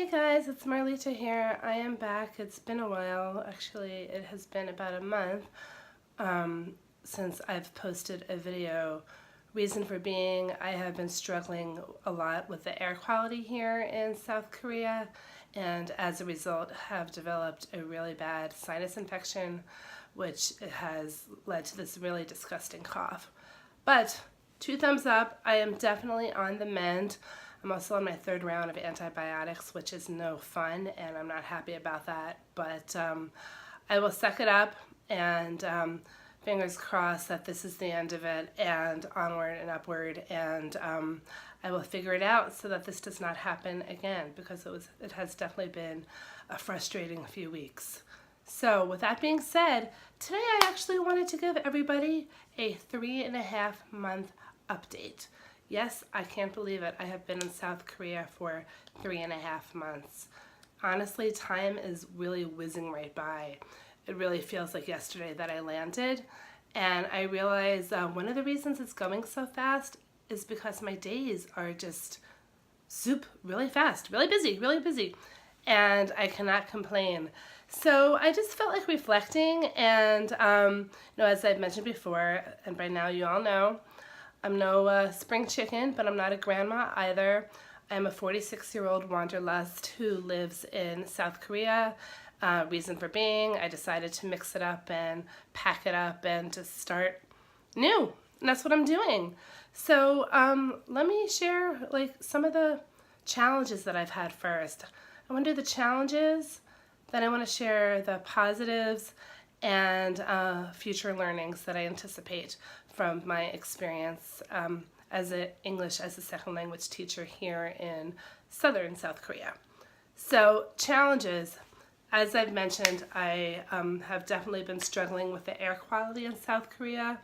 Hey guys, it's Marlita here. I am back. It's been a while. Actually, it has been about a month since I've posted a video. Reason for being, I have been struggling a lot with the air quality here in South Korea, and as a result have developed a really bad sinus infection, which has led to this really disgusting cough. But 2 thumbs up, I am definitely on the mend. I'm also on my 3rd round of antibiotics, which is no fun, and I'm not happy about that. But I will suck it up, and fingers crossed that this is the end of it, and onward and upward, and I will figure it out so that this does not happen again, because it has definitely been a frustrating few weeks. So with that being said, today I actually wanted to give everybody a 3.5-month update. Yes, I can't believe it. I have been in South Korea for 3.5 months. Honestly, time is really whizzing right by. It really feels like yesterday that I landed, and I realize one of the reasons it's going so fast is because my days are just really fast, really busy, and I cannot complain. So I just felt like reflecting, and as I've mentioned before, and by now you all know, I'm no spring chicken, but I'm not a grandma either. I'm a 46-year-old wanderlust who lives in South Korea. Reason for being, I decided to mix it up and pack it up and just start new, and that's what I'm doing. So let me share some of the challenges that I've had first. I want to do the challenges, then I want to share the positives and future learnings that I anticipate from my experience as an English as a second language teacher here in southern South Korea. So challenges, as I've mentioned, I have definitely been struggling with the air quality in South Korea.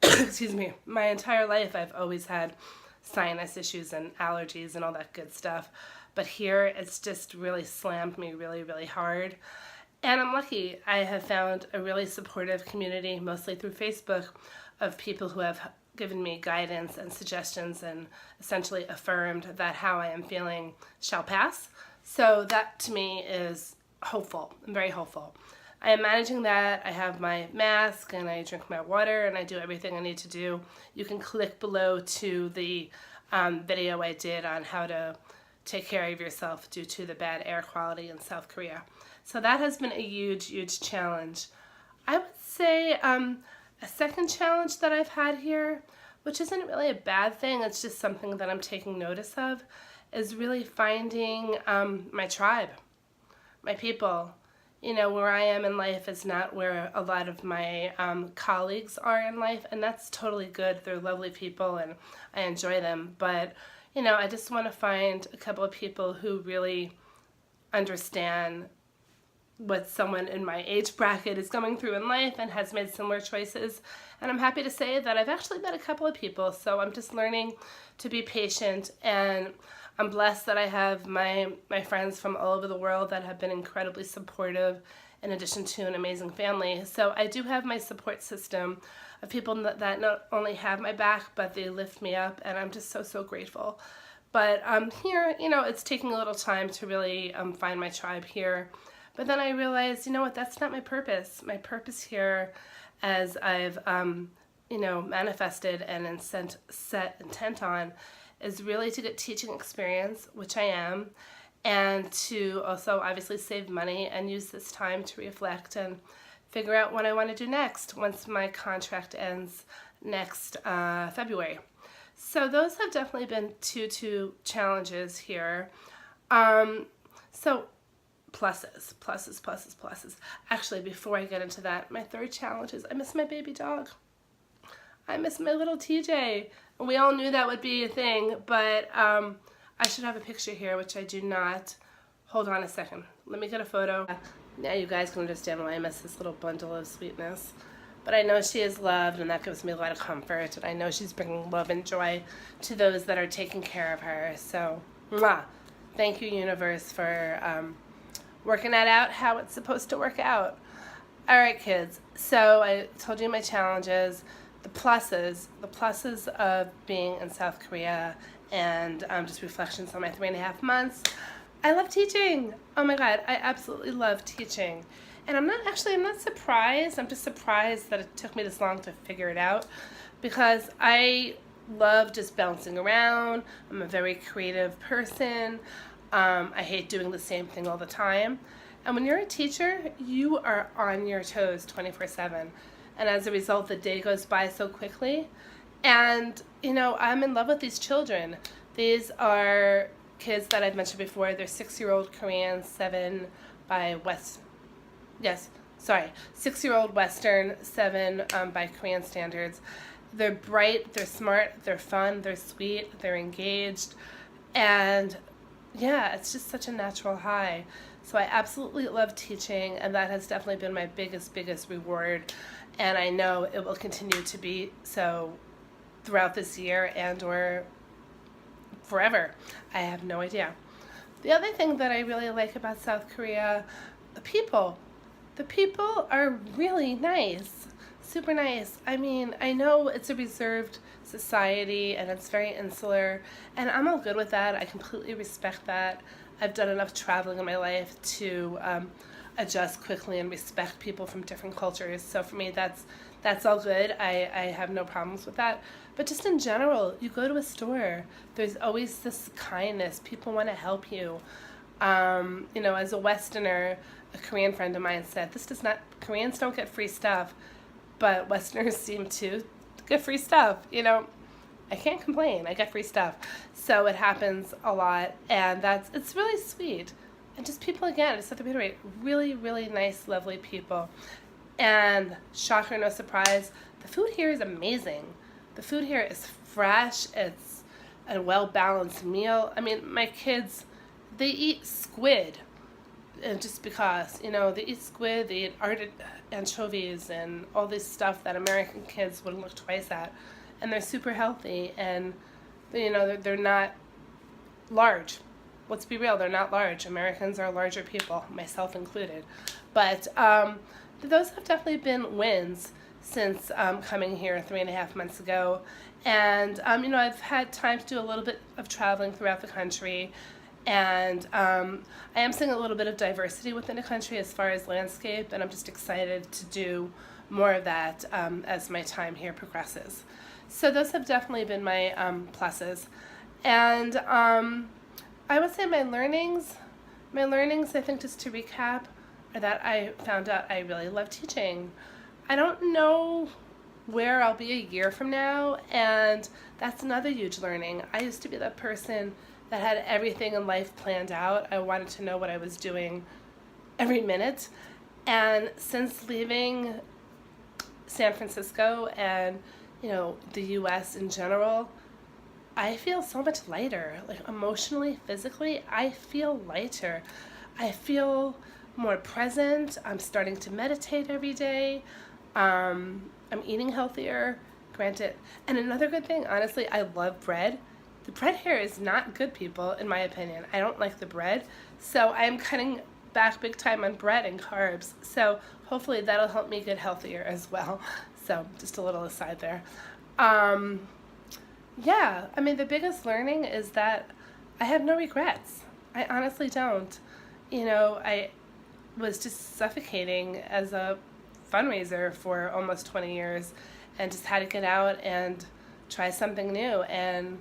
Excuse me, my entire life I've always had sinus issues and allergies and all that good stuff. But here it's just really slammed me really hard. And I'm lucky. I have found a really supportive community, mostly through Facebook, of people who have given me guidance and suggestions and essentially affirmed that how I am feeling shall pass. So that to me is hopeful. I'm very hopeful. I am managing that. I have my mask and I drink my water and I do everything I need to do. You can click below to the video I did on how to take care of yourself due to the bad air quality in South Korea. So that has been a huge challenge. I would say a second challenge that I've had here, which isn't really a bad thing, it's just something that I'm taking notice of, is really finding my tribe, my people. You know, where I am in life is not where a lot of my colleagues are in life, and that's totally good. They're lovely people and I enjoy them, but I just want to find a couple of people who really understand what someone in my age bracket is going through in life and has made similar choices. And I'm happy to say that I've actually met a couple of people, so I'm just learning to be patient, and I'm blessed that I have my friends from all over the world that have been incredibly supportive in addition to an amazing family. So I do have my support system of people that not only have my back, but they lift me up, and I'm just so grateful. But here, it's taking a little time to really find my tribe here. But then I realized, that's not my purpose. My purpose here, as I've, manifested and set intent on, is really to get teaching experience, which I am, and to also obviously save money and use this time to reflect and figure out what I want to do next once my contract ends next February. So those have definitely been two challenges here. So pluses. Actually, before I get into that, my third challenge is I miss my baby dog. I miss my little TJ. We all knew that would be a thing, but I should have a picture here, which I do not. Hold on a second. Let me get a photo. Now you guys can understand why I miss this little bundle of sweetness. But I know she is loved, and that gives me a lot of comfort. And I know she's bringing love and joy to those that are taking care of her. So, mwah. Thank you, universe, for working that out how it's supposed to work out. All right, kids. So I told you my challenges. The pluses of being in South Korea and just reflections on my 3.5 months. I love teaching. Oh my God, I absolutely love teaching. And I'm not surprised. I'm just surprised that it took me this long to figure it out, because I love just bouncing around. I'm a very creative person. I hate doing the same thing all the time. And when you're a teacher, you are on your toes 24/7. And as a result, the day goes by so quickly. And, I'm in love with these children. These are kids that I've mentioned before. They're 6-year-old Korean, 6-year-old Western, 7 by Korean standards. They're bright, they're smart, they're fun, they're sweet, they're engaged. And yeah, it's just such a natural high. So I absolutely love teaching, and that has definitely been my biggest reward. And I know it will continue to be so throughout this year and or forever. I have no idea. The other thing that I really like about South Korea, the people. The people are really nice, super nice. I mean, I know it's a reserved society and it's very insular, and I'm all good with that. I completely respect that. I've done enough traveling in my life to adjust quickly and respect people from different cultures. So for me, that's all good. I have no problems with that. But just in general, you go to a store, there's always this kindness. People want to help you. As a Westerner, a Korean friend of mine said, Koreans don't get free stuff, but Westerners seem to get free stuff. I can't complain. I get free stuff. So it happens a lot, and it's really sweet. And just people, again, I just have to reiterate, really, really nice, lovely people. And shocker, no surprise, the food here is amazing. The food here is fresh. It's a well-balanced meal. I mean, my kids, they eat squid, just because, they eat squid, they eat anchovies and all this stuff that American kids wouldn't look twice at. And they're super healthy, and, they're not large. Let's be real, they're not large. Americans are larger people, myself included. But those have definitely been wins since coming here 3.5 months ago. And, I've had time to do a little bit of traveling throughout the country. And I am seeing a little bit of diversity within the country as far as landscape, and I'm just excited to do more of that as my time here progresses. So those have definitely been my pluses. And I would say my learnings, I think, just to recap, are that I found out I really love teaching. I don't know where I'll be a year from now, and that's another huge learning. I used to be that person that had everything in life planned out. I wanted to know what I was doing every minute. And since leaving San Francisco and, the U.S. in general, I feel so much lighter. Like emotionally, physically, I feel lighter. I feel more present. I'm starting to meditate every day. I'm eating healthier, granted. And another good thing, honestly, I love bread. The bread here is not good, people, in my opinion. I don't like the bread. So I'm cutting back big time on bread and carbs. So hopefully that'll help me get healthier as well. So just a little aside there. Yeah, I mean, the biggest learning is that I have no regrets. I honestly don't. I was just suffocating as a fundraiser for almost 20 years and just had to get out and try something new, and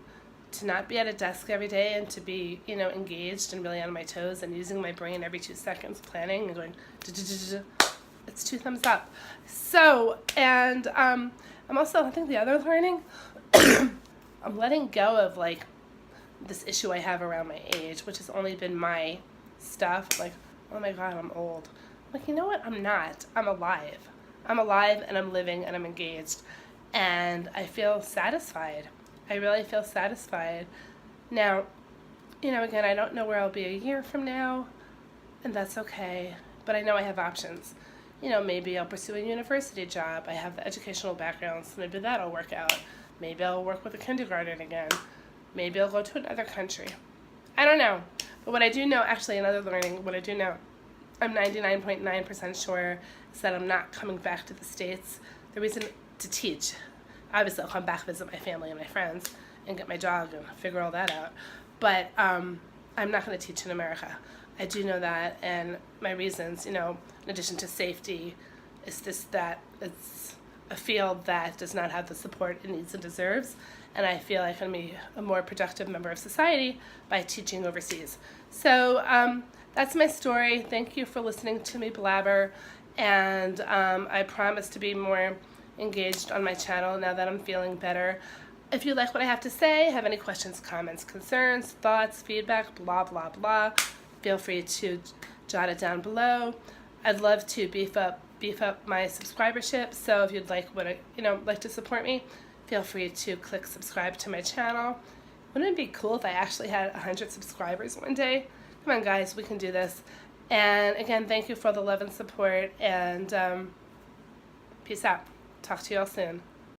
to not be at a desk every day, and to be, engaged and really on my toes and using my brain every 2 seconds, planning and going, it's 2 thumbs up. So, and I'm also, I think the other learning, I'm letting go of this issue I have around my age, which has only been my stuff. Like, oh my God, I'm old. Like, you know what? I'm not. I'm alive. I'm alive, and I'm living, and I'm engaged. And I feel satisfied. I really feel satisfied. Now, again, I don't know where I'll be a year from now, and that's okay. But I know I have options. Maybe I'll pursue a university job. I have the educational background, so maybe that'll work out. Maybe I'll work with a kindergarten again. Maybe I'll go to another country. I don't know. But what I do know, actually, another learning, what I do know, I'm 99.9% sure is that I'm not coming back to the States. The reason to teach, obviously I'll come back, visit my family and my friends, and get my dog and figure all that out. But I'm not going to teach in America. I do know that, and my reasons, in addition to safety, is that it's a field that does not have the support it needs and deserves, and I feel like I'm be a more productive member of society by teaching overseas. So that's my story. Thank you for listening to me blabber, and I promise to be more engaged on my channel now that I'm feeling better. If you like what I have to say, have any questions, comments, concerns, thoughts, feedback, blah, blah, blah, feel free to jot it down below. I'd love to beef up my subscribership, so if you'd like like to support me, feel free to click subscribe to my channel. Wouldn't it be cool if I actually had 100 subscribers one day? Come on, guys, we can do this. And again, thank you for the love and support, and peace out. Talk to you all soon.